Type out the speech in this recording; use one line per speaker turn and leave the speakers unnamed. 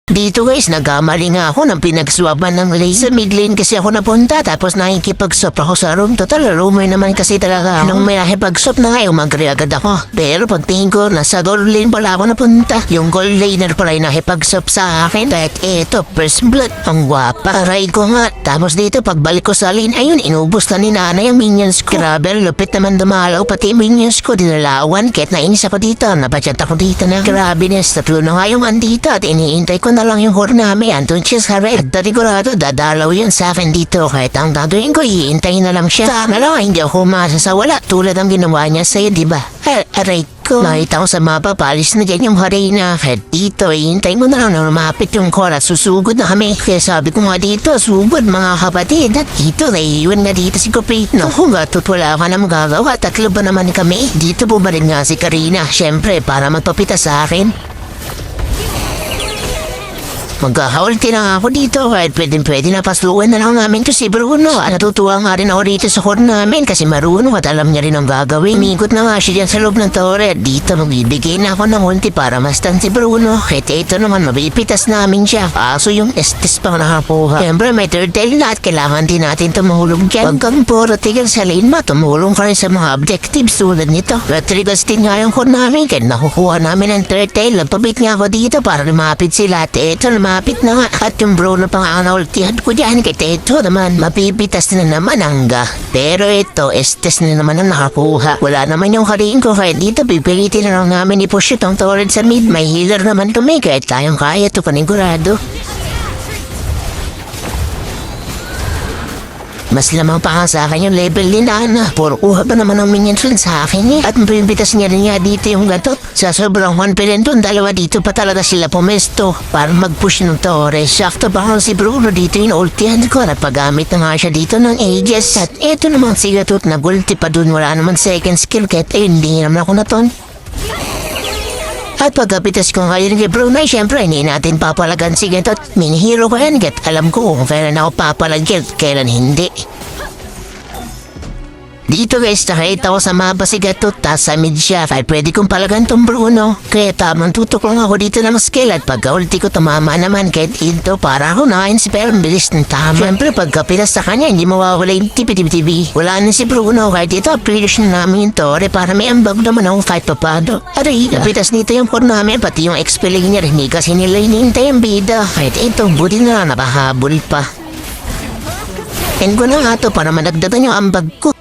Dito guys, nagkamali nga ako ng pinagswaban ng lane. Sa mid lane kasi ako napunta tapos nakikipag-swap ako sa room. Total, rumor naman kasi talaga. Nung may nakipag-swap na nga, umagri agad ako. Pero pagtingin ko, nasa gold lane pala ako napunta. Yung gold laner pala yung nakipag-swap sa akin. At eto, first blood. Ang gwapa. Aray ko nga. Tapos dito, pagbalik ko sa lane, ayun, inubos na ni nanay ang minions ko. Grabe, lupit naman dumalaw. Pati minions ko, dinalawan. Kahit nainis ako dito, napachat ako dito na. Grabe nes, tatlo na nga yung andito at iniintay ko na lang yung hor namin. Andun siya sa red. Tarigurado, dadalaw yun sa akin dito. Kahit ang gagawin ko, iintay na lang siya. Sana lang, hindi ako masasawala. Tulad ang ginawa niya sa'yo, diba? Aray ko. Nakita ko sa mapa, palis na dyan yung harina. Kahit dito, iintay mo na lang na lumapit yung kor at susugod na kami. Kaya sabi ko nga dito, sugod mga kapatid. At dito, naiiwan na dito si Kuprit. Naku, gatot wala ka na magagawa. Tatlo ba naman kami? Dito po ba rin nga si Karina? Siyempre, para magpapita sa akin. Magkakaulti na ako dito kahit pwede na pasukan na lang namin to si Bruno. At natutuwa nga rin ako dito sa core namin kasi marunong at alam niya rin ang gagawin. Umikot na nga siya dyan sa loob ng turret. Dito magbibigay na ako ng ulti para mastan si Bruno. Kahit ito naman mabipitas namin siya. Kaso yung estes pang nakakuha. Siyempre may third tail na at kailangan din natin tumulong dyan. Huwag kang puro tigil sa lane mo. Tumulong ka rin sa mga objectives tulad nito. At triggers din nga yung core namin. Kaya nakukuha namin ang third tail. Nagpabit nga ako dito para lumapit sila. At ito lumapit na nga. At yung Bruno pang ang naultihan ko dyan. Kaya ito naman mapipitas na naman hangga. Pero ito estes na naman ang nakakuha. Wala naman yung karin ko. Kaya dito pipilitin na lang namin i-push itong turret sa mid. May healer naman kami. Kaya tayong kaya ito panigurado. Mas lamang pa nga sa akin yung level ni Nana. Puro kuha pa naman ang minions sa akin eh. At mapipitas niya rin nga dito yung gatot. Sa sobrang confident doon, dalawa dito pa talaga sila pumesto para mag-push ng torres. Sakto pa nga si Bruno dito yung ultihan ko. Napagamit na nga siya dito ng Aegis. At eto naman si gatot, nag-ulti pa doon. Wala naman second skill kahit hindi naman ako naton. At pagkapitas ko ngayon kay Bruno, syempre hindi natin papalagan si Gatot. Mini-hero ko yan, Gat. Alam ko kung kailan ako papalagyan, kailan hindi. Dito guys, nakita ko sa mapa si Gatot, tas sa mid siya. Kaya pwede kong palagan tong Bruno. Kaya tamang tutok lang ako dito ng skill. At pagka-ulti ko tumama naman kahit ito, para ako naka-inspire ang bilis ng tama. Syempre pagkapitas sa kanya, hindi mawawala yung tipi-tipi-tipi. Wala na si Bruno, kahit ito, upgrade na namin yung tore para may ambag naman akong fight papado. Aray, napitas nito yung core namin, pati yung XP laner, hindi kasi nila hinihintay ang bida. Kahit ito, buti na lang nakahabol pa. And ko na nga to para managdagan yung ambag ko.